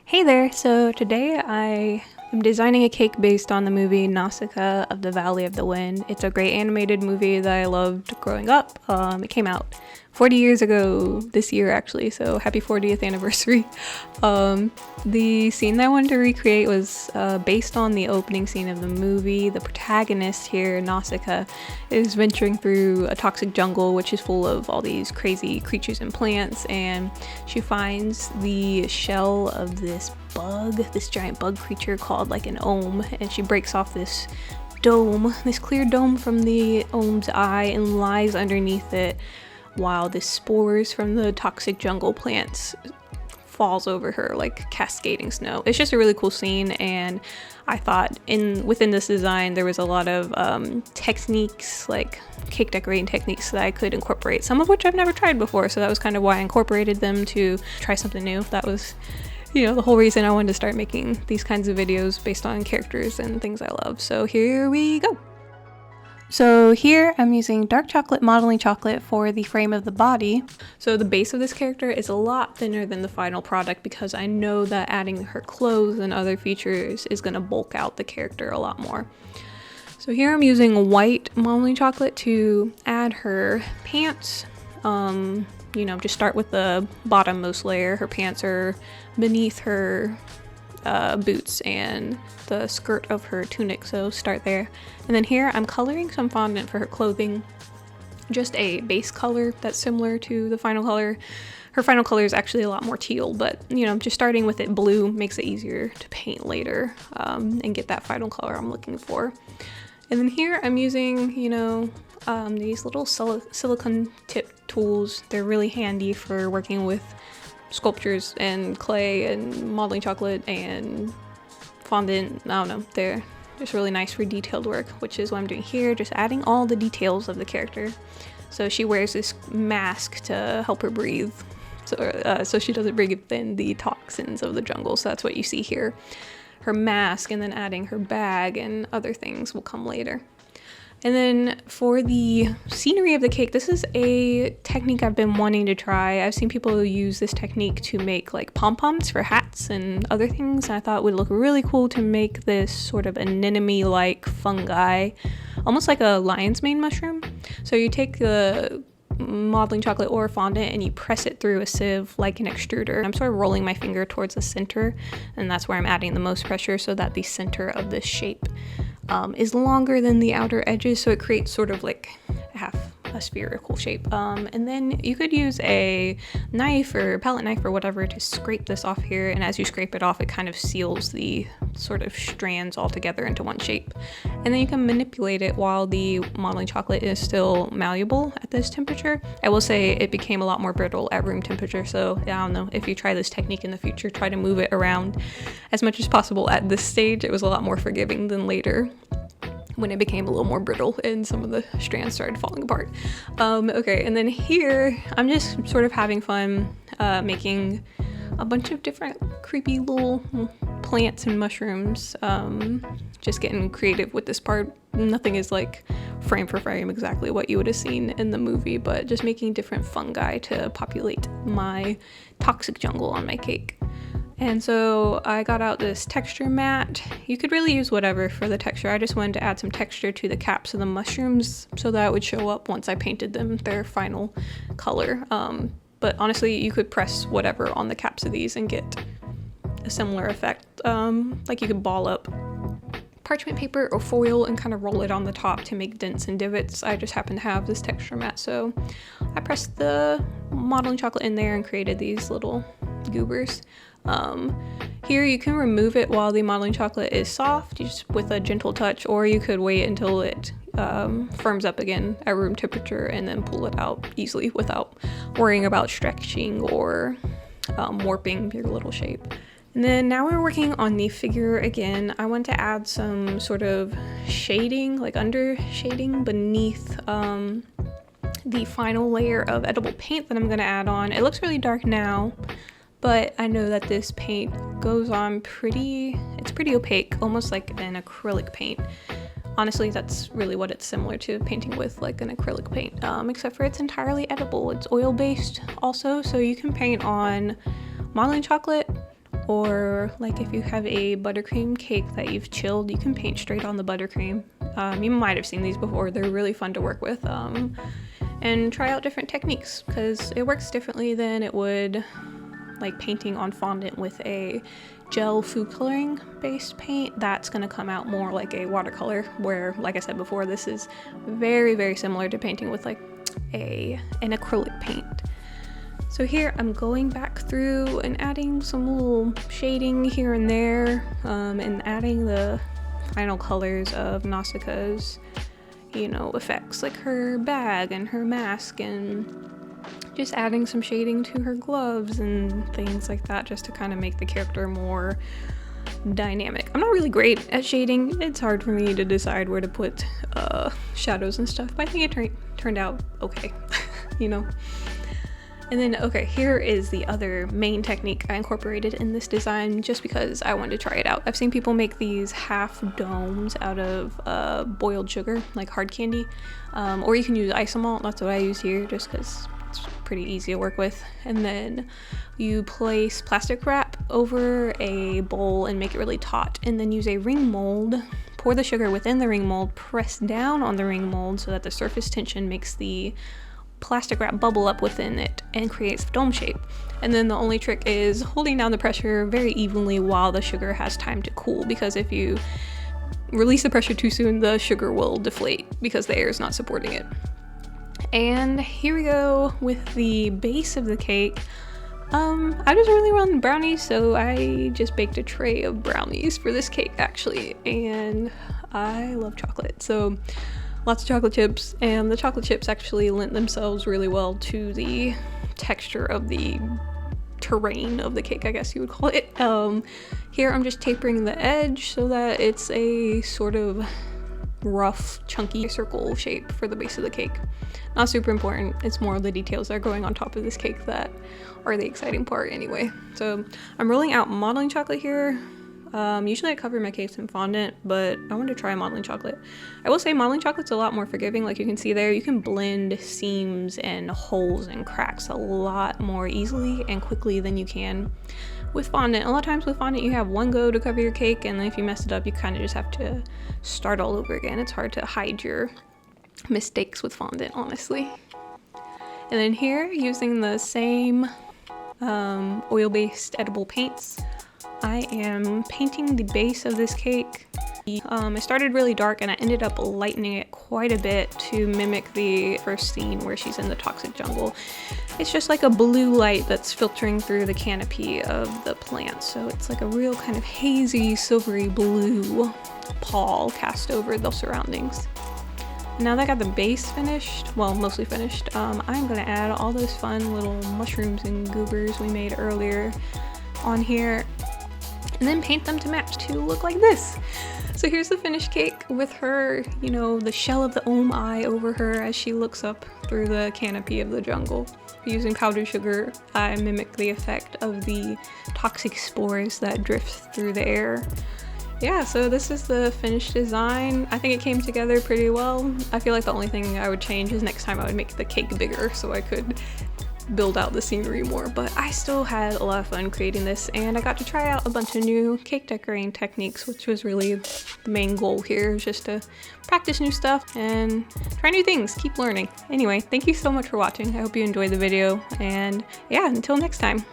Hey there, so today I am designing a cake based on the movie Nausicaa of the Valley of the Wind. It's a great animated movie that I loved growing up. It came out 40 years ago this year actually, so happy 40th anniversary. The scene that I wanted to recreate was based on the opening scene of the movie. The protagonist here, Nausicaa, is venturing through a toxic jungle which is full of all these crazy creatures and plants, and she finds the shell of this giant bug creature called like an ohm, and she breaks off this clear dome from the ohm's eye and lies underneath it while the spores from the toxic jungle plants falls over her like cascading snow. It's just a really cool scene, and I thought within this design there was a lot of techniques, like cake decorating techniques, that I could incorporate, some of which I've never tried before, so that was kind of why I incorporated them, to try something new. That was, the whole reason I wanted to start making these kinds of videos based on characters and things I love. So here we go. So here I'm using dark chocolate modeling chocolate for the frame of the body. So the base of this character is a lot thinner than the final product because I know that adding her clothes and other features is going to bulk out the character a lot more. So here I'm using white modeling chocolate to add her pants. Just start with the bottommost layer. Her pants are beneath her boots and the skirt of her tunic, so start there. And then here I'm coloring some fondant for her clothing, just a base color that's similar to the final color. Her final color is actually a lot more teal, but just starting with it blue makes it easier to paint later and get that final color I'm looking for. And then here I'm using these little silicone tip tools. They're really handy for working with sculptures and clay and modeling chocolate and fondant. I don't know, they're just really nice for detailed work, which is what I'm doing here, just adding all the details of the character. So she wears this mask to help her breathe, so she doesn't breathe in the toxins of the jungle. So that's what you see here, her mask, and then adding her bag and other things will come later. And then for the scenery of the cake, this is a technique I've been wanting to try. I've seen people use this technique to make like pom-poms for hats and other things, and I thought it would look really cool to make this sort of anemone-like fungi, almost like a lion's mane mushroom. So you take the modeling chocolate or fondant and you press it through a sieve like an extruder. I'm sort of rolling my finger towards the center, and that's where I'm adding the most pressure so that the center of this shape is longer than the outer edges, so it creates sort of like half a spherical shape. And then you could use a knife or palette knife or whatever to scrape this off here, and as you scrape it off it kind of seals the sort of strands all together into one shape. And then you can manipulate it while the modeling chocolate is still malleable at this temperature. I will say it became a lot more brittle at room temperature, so I don't know, if you try this technique in the future, try to move it around as much as possible. At this stage it was a lot more forgiving than later, when it became a little more brittle and some of the strands started falling apart. Okay, and then here I'm just sort of having fun making a bunch of different creepy little plants and mushrooms, just getting creative with this part. Nothing is like frame for frame exactly what you would have seen in the movie, but just making different fungi to populate my toxic jungle on my cake. And so I got out this texture mat. You could really use whatever for the texture. I just wanted to add some texture to the caps of the mushrooms so that it would show up once I painted them their final color. But honestly, you could press whatever on the caps of these and get a similar effect. Like you could ball up parchment paper or foil and kind of roll it on the top to make dents and divots. I just happen to have this texture mat, so I pressed the modeling chocolate in there and created these little goobers. Here you can remove it while the modeling chocolate is soft, just with a gentle touch, or you could wait until it firms up again at room temperature and then pull it out easily without worrying about stretching or warping your little shape. And then now we're working on the figure again. I want to add some sort of shading, like under shading beneath the final layer of edible paint that I'm going to add on. It looks really dark now, but I know that this paint goes on it's pretty opaque, almost like an acrylic paint. Honestly, that's really what it's similar to, painting with like an acrylic paint, except for it's entirely edible. It's oil-based also, so you can paint on modeling chocolate or like if you have a buttercream cake that you've chilled, you can paint straight on the buttercream. You might have seen these before. They're really fun to work with, and try out different techniques because it works differently than it would like painting on fondant with a gel food coloring based paint. That's going to come out more like a watercolor, where, like I said before, this is very, very similar to painting with like an acrylic paint. So here I'm going back through and adding some little shading here and there, and adding the final colors of Nausicaa's, you know, effects, like her bag and her mask, and just adding some shading to her gloves and things like that, just to kind of make the character more dynamic. I'm not really great at shading. It's hard for me to decide where to put shadows and stuff, but I think it turned out okay, you know. And then, okay, here is the other main technique I incorporated in this design just because I wanted to try it out. I've seen people make these half domes out of boiled sugar, like hard candy, or you can use isomalt. That's what I use here just because it's pretty easy to work with. And then you place plastic wrap over a bowl and make it really taut, and then use a ring mold, pour the sugar within the ring mold, press down on the ring mold so that the surface tension makes the plastic wrap bubble up within it and creates the dome shape. And then the only trick is holding down the pressure very evenly while the sugar has time to cool, because if you release the pressure too soon, the sugar will deflate because the air is not supporting it. And here we go with the base of the cake. I just really run brownies, so I just baked a tray of brownies for this cake actually, and I love chocolate, so lots of chocolate chips, and the chocolate chips actually lent themselves really well to the texture of the terrain of the cake, I guess you would call it. Here I'm just tapering the edge so that it's a sort of rough, chunky circle shape for the base of the cake. Not super important, it's more of the details that are going on top of this cake that are the exciting part anyway. So I'm rolling out modeling chocolate here. Usually I cover my cakes in fondant, but I wanted to try modeling chocolate. I will say modeling chocolate's a lot more forgiving. Like you can see there, you can blend seams and holes and cracks a lot more easily and quickly than you can with fondant. A lot of times with fondant you have one go to cover your cake, and then if you mess it up you kind of just have to start all over again. It's hard to hide your mistakes with fondant, honestly. And then here, using the same oil-based edible paints, I am painting the base of this cake. I started really dark and I ended up lightening it quite a bit to mimic the first scene where she's in the toxic jungle. It's just like a blue light that's filtering through the canopy of the plant, so it's like a real kind of hazy, silvery blue pall cast over the surroundings. Now that I got the base finished, well, mostly finished, I'm gonna add all those fun little mushrooms and goobers we made earlier on here, and then paint them to match to look like this. So here's the finished cake with her, you know, the shell of the Om eye over her as she looks up through the canopy of the jungle. Using powdered sugar, I mimic the effect of the toxic spores that drift through the air. Yeah, so this is the finished design. I think it came together pretty well. I feel like the only thing I would change is next time I would make the cake bigger so I could build out the scenery more, but I still had a lot of fun creating this, and I got to try out a bunch of new cake decorating techniques, which was really the main goal here, is just to practice new stuff and try new things, keep learning. Anyway, thank you so much for watching. I hope you enjoyed the video, and yeah, until next time.